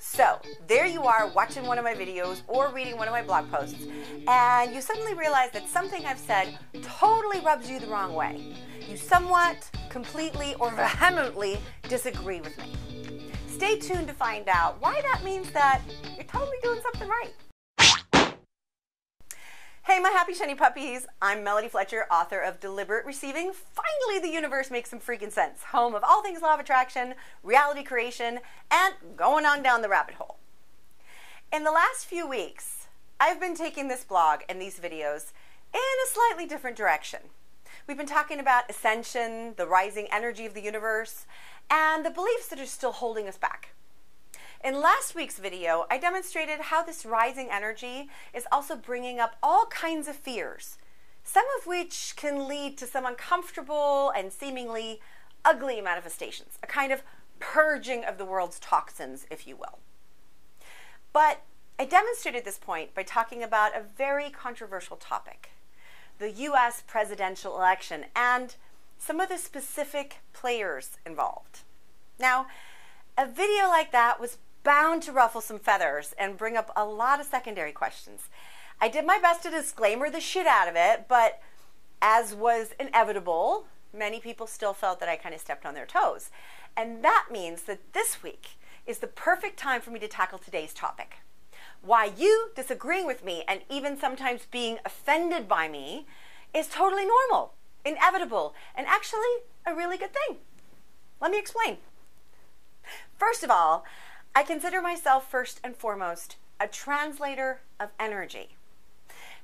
So there you are watching one of my videos or reading one of my blog posts, and you suddenly realize that something I've said totally rubs you the wrong way. You somewhat, completely, or vehemently disagree with me. Stay tuned to find out why that means that you're totally doing something right. Hey, my happy shiny puppies. I'm Melody Fletcher, author of Deliberate Receiving. Finally, the universe makes some freaking sense. Home of all things law of attraction, reality creation, and going on down the rabbit hole. In the last few weeks, I've been taking this blog and these videos in a slightly different direction. We've been talking about ascension, the rising energy of the universe, and the beliefs that are still holding us back. In last week's video, I demonstrated how this rising energy is also bringing up all kinds of fears, some of which can lead to some uncomfortable and seemingly ugly manifestations, a kind of purging of the world's toxins, if you will. But I demonstrated this point by talking about a very controversial topic, the US presidential election, and some of the specific players involved. Now, a video like that was bound to ruffle some feathers and bring up a lot of secondary questions. I did my best to disclaimer the shit out of it, but as was inevitable, many people still felt that I kind of stepped on their toes. And that means that this week is the perfect time for me to tackle today's topic. Why you disagreeing with me and even sometimes being offended by me is totally normal, inevitable, and actually a really good thing. Let me explain. First of all, I consider myself first and foremost a translator of energy.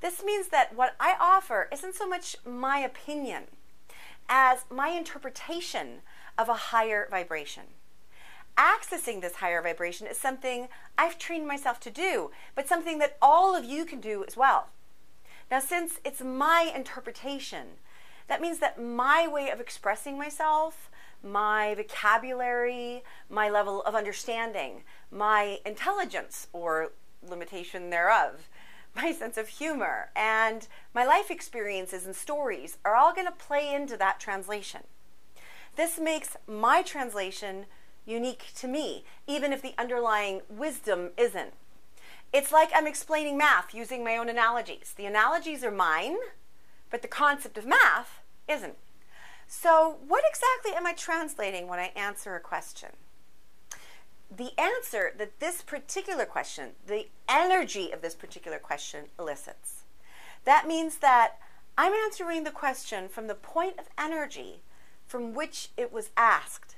This means that what I offer isn't so much my opinion as my interpretation of a higher vibration. Accessing this higher vibration is something I've trained myself to do, but something that all of you can do as well. Now, since it's my interpretation, that means that my way of expressing myself, my vocabulary, my level of understanding, my intelligence or limitation thereof, my sense of humor, and my life experiences and stories are all going to play into that translation. This makes my translation unique to me, even if the underlying wisdom isn't. It's like I'm explaining math using my own analogies. The analogies are mine, but the concept of math isn't. So what exactly am I translating when I answer a question? The answer that this particular question, the energy of this particular question elicits. That means that I'm answering the question from the point of energy from which it was asked.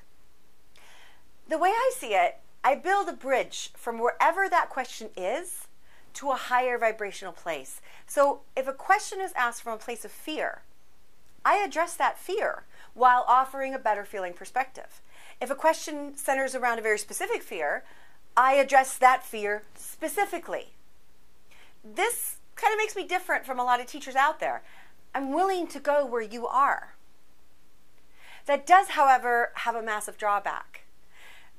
The way I see it, I build a bridge from wherever that question is to a higher vibrational place. So if a question is asked from a place of fear, I address that fear while offering a better feeling perspective. If a question centers around a very specific fear, I address that fear specifically. This kind of makes me different from a lot of teachers out there. I'm willing to go where you are. That does, however, have a massive drawback.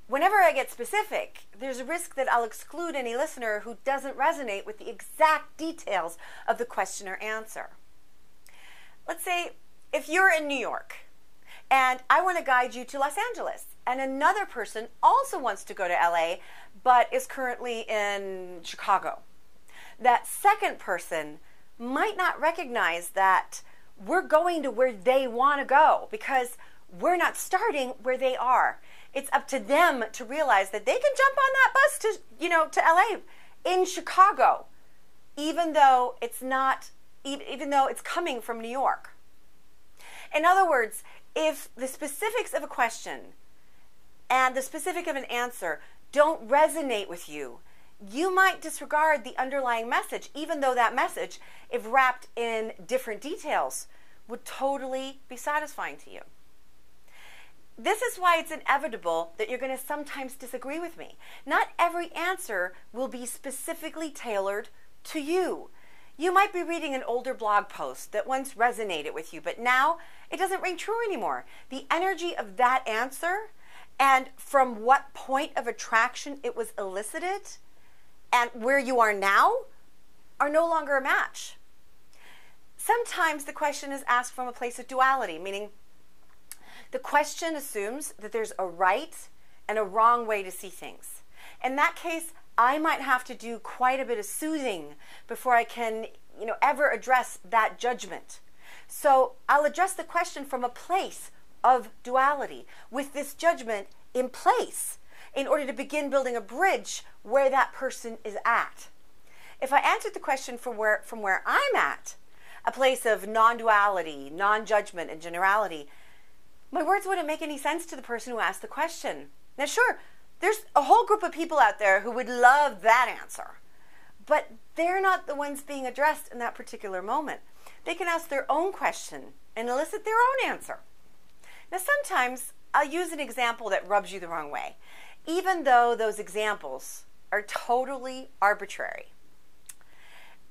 Whenever I get specific, there's a risk that I'll exclude any listener who doesn't resonate with the exact details of the question or answer. Let's say if you're in New York and I want to guide you to Los Angeles, and another person also wants to go to LA but is currently in Chicago. That second person might not recognize that we're going to where they want to go because we're not starting where they are. It's up to them to realize that they can jump on that bus to LA in Chicago, even though it's coming from New York. In other words, if the specifics of a question and the specific of an answer don't resonate with you, you might disregard the underlying message, even though that message, if wrapped in different details, would totally be satisfying to you. This is why it's inevitable that you're going to sometimes disagree with me. Not every answer will be specifically tailored to you. You might be reading an older blog post that once resonated with you, but now it doesn't ring true anymore. The energy of that answer and from what point of attraction it was elicited and where you are now are no longer a match. Sometimes the question is asked from a place of duality, meaning the question assumes that there's a right and a wrong way to see things. In that case, I might have to do quite a bit of soothing before I can, ever address that judgment. So I'll address the question from a place of duality with this judgment in place in order to begin building a bridge where that person is at. If I answered the question from where I'm at, a place of non-duality, non-judgment, and generality, my words wouldn't make any sense to the person who asked the question. Now, sure, there's a whole group of people out there who would love that answer, but they're not the ones being addressed in that particular moment. They can ask their own question and elicit their own answer. Now, sometimes I'll use an example that rubs you the wrong way, even though those examples are totally arbitrary.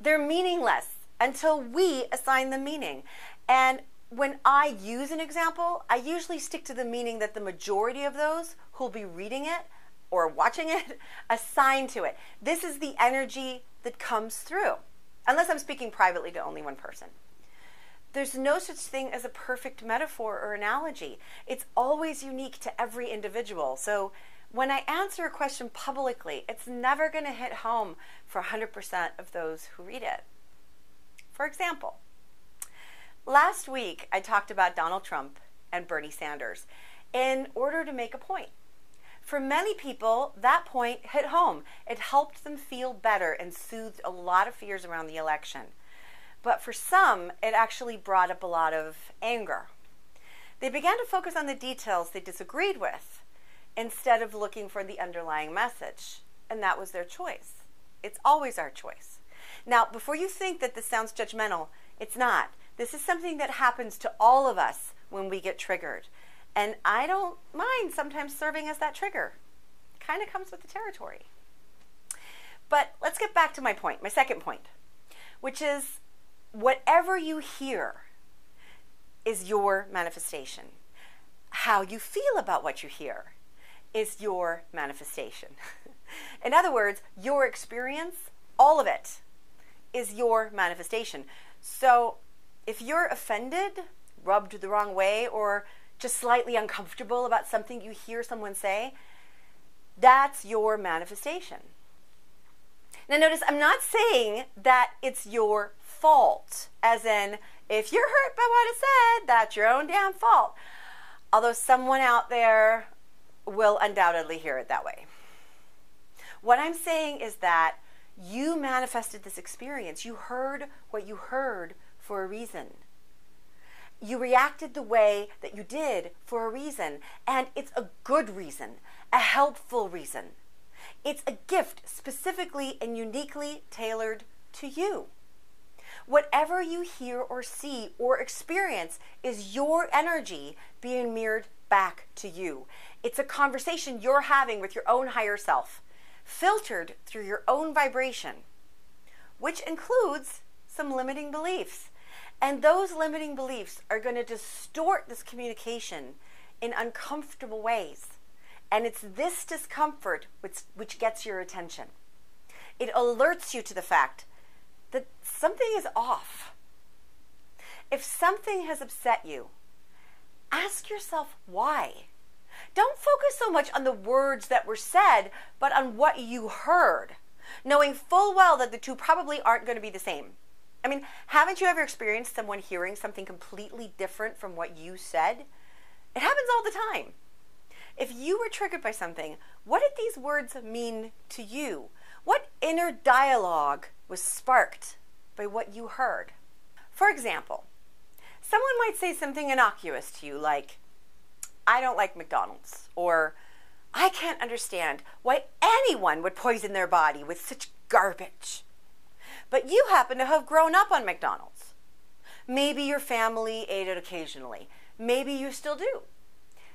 They're meaningless until we assign them meaning. And when I use an example, I usually stick to the meaning that the majority of those who'll be reading it or watching it assign to it. This is the energy that comes through, unless I'm speaking privately to only one person. There's no such thing as a perfect metaphor or analogy. It's always unique to every individual. So when I answer a question publicly, it's never going to hit home for 100% of those who read it. For example, last week I talked about Donald Trump and Bernie Sanders in order to make a point. For many people, that point hit home. It helped them feel better and soothed a lot of fears around the election. But for some, it actually brought up a lot of anger. They began to focus on the details they disagreed with instead of looking for the underlying message. And that was their choice. It's always our choice. Now, before you think that this sounds judgmental, it's not. This is something that happens to all of us when we get triggered. And I don't mind sometimes serving as that trigger. It kind of comes with the territory. But let's get back to my point, my second point, which is whatever you hear is your manifestation. How you feel about what you hear is your manifestation. In other words, your experience, all of it, is your manifestation. So if you're offended, rubbed the wrong way, or just slightly uncomfortable about something you hear someone say, that's your manifestation. Now notice, I'm not saying that it's your fault, as in, if you're hurt by what I said, that's your own damn fault. Although someone out there will undoubtedly hear it that way. What I'm saying is that you manifested this experience. You heard what you heard for a reason. You reacted the way that you did for a reason, and it's a good reason, a helpful reason. It's a gift specifically and uniquely tailored to you. Whatever you hear or see or experience is your energy being mirrored back to you. It's a conversation you're having with your own higher self, filtered through your own vibration, which includes some limiting beliefs. And those limiting beliefs are going to distort this communication in uncomfortable ways. And it's this discomfort which gets your attention. It alerts you to the fact that something is off. If something has upset you, ask yourself why. Don't focus so much on the words that were said, but on what you heard, knowing full well that the two probably aren't going to be the same. I mean, haven't you ever experienced someone hearing something completely different from what you said? It happens all the time. If you were triggered by something, what did these words mean to you? What inner dialogue was sparked by what you heard? For example, someone might say something innocuous to you like, I don't like McDonald's, or I can't understand why anyone would poison their body with such garbage. But you happen to have grown up on McDonald's. Maybe your family ate it occasionally. Maybe you still do.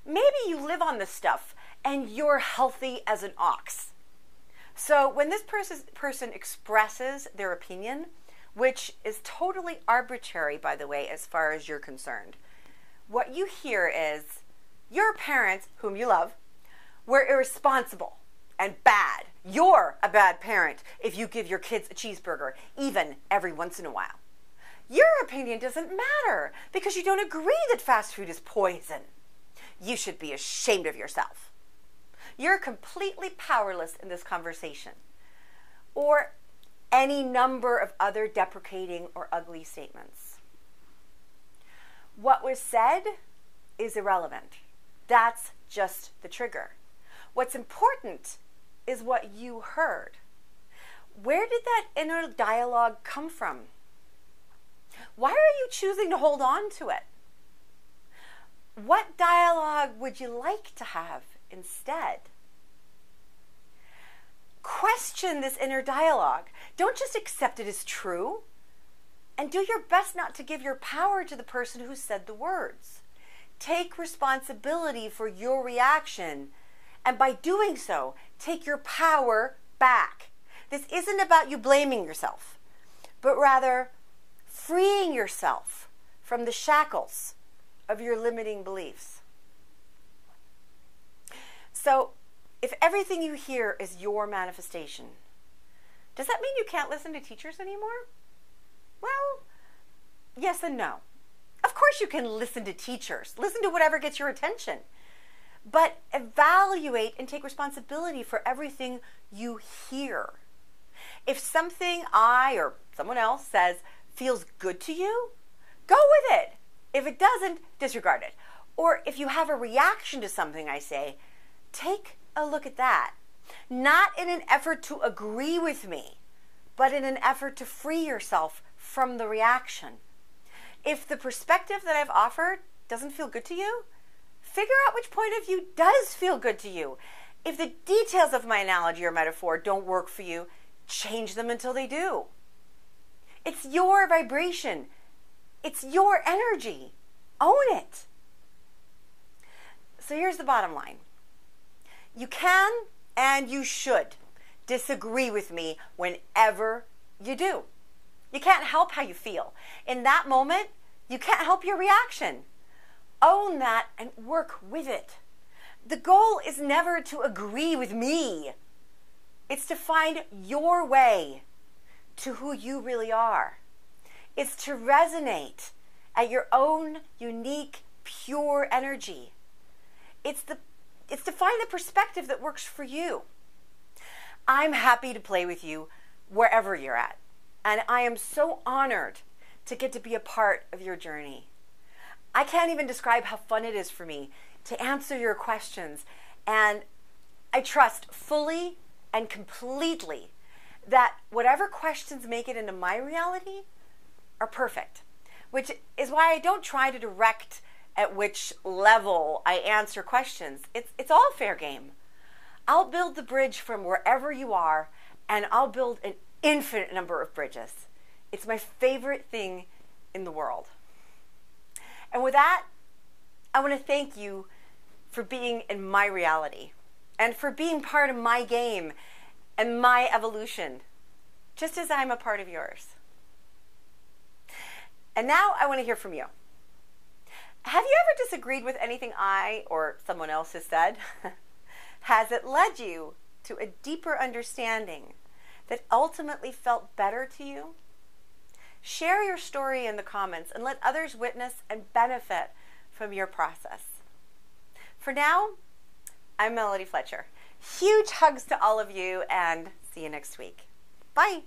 Maybe you live on this stuff and you're healthy as an ox. So when this person expresses their opinion, which is totally arbitrary, by the way, as far as you're concerned, what you hear is your parents, whom you love, were irresponsible and bad. You're a bad parent if you give your kids a cheeseburger, even every once in a while. Your opinion doesn't matter because you don't agree that fast food is poison. You should be ashamed of yourself. You're completely powerless in this conversation, or any number of other deprecating or ugly statements. What was said is irrelevant. That's just the trigger. What's important is what you heard. Where did that inner dialogue come from? Why are you choosing to hold on to it? What dialogue would you like to have instead? Question this inner dialogue. Don't just accept it as true. And do your best not to give your power to the person who said the words. Take responsibility for your reaction. And by doing so, take your power back. This isn't about you blaming yourself, but rather freeing yourself from the shackles of your limiting beliefs. So, if everything you hear is your manifestation, does that mean you can't listen to teachers anymore? Well, yes and no. Of course you can listen to teachers. Listen to whatever gets your attention. But evaluate and take responsibility for everything you hear. If something I or someone else says feels good to you, go with it. If it doesn't, disregard it. Or if you have a reaction to something I say, take a look at that. Not in an effort to agree with me, but in an effort to free yourself from the reaction. If the perspective that I've offered doesn't feel good to you, figure out which point of view does feel good to you. If the details of my analogy or metaphor don't work for you, change them until they do. It's your vibration. It's your energy. Own it. So here's the bottom line. You can and you should disagree with me whenever you do. You can't help how you feel. In that moment, you can't help your reaction. Own that and work with it. The goal is never to agree with me. It's to find your way to who you really are. It's to resonate at your own unique, pure energy. It's to find the perspective that works for you. I'm happy to play with you wherever you're at. And I am so honored to get to be a part of your journey. I can't even describe how fun it is for me to answer your questions. And I trust fully and completely that whatever questions make it into my reality are perfect. Which is why I don't try to direct at which level I answer questions. It's all fair game. I'll build the bridge from wherever you are, and I'll build an infinite number of bridges. It's my favorite thing in the world. And with that, I want to thank you for being in my reality and for being part of my game and my evolution, just as I'm a part of yours. And now I want to hear from you. Have you ever disagreed with anything I or someone else has said? Has it led you to a deeper understanding that ultimately felt better to you? Share your story in the comments and let others witness and benefit from your process. For now, I'm Melody Fletcher. Huge hugs to all of you and see you next week. Bye.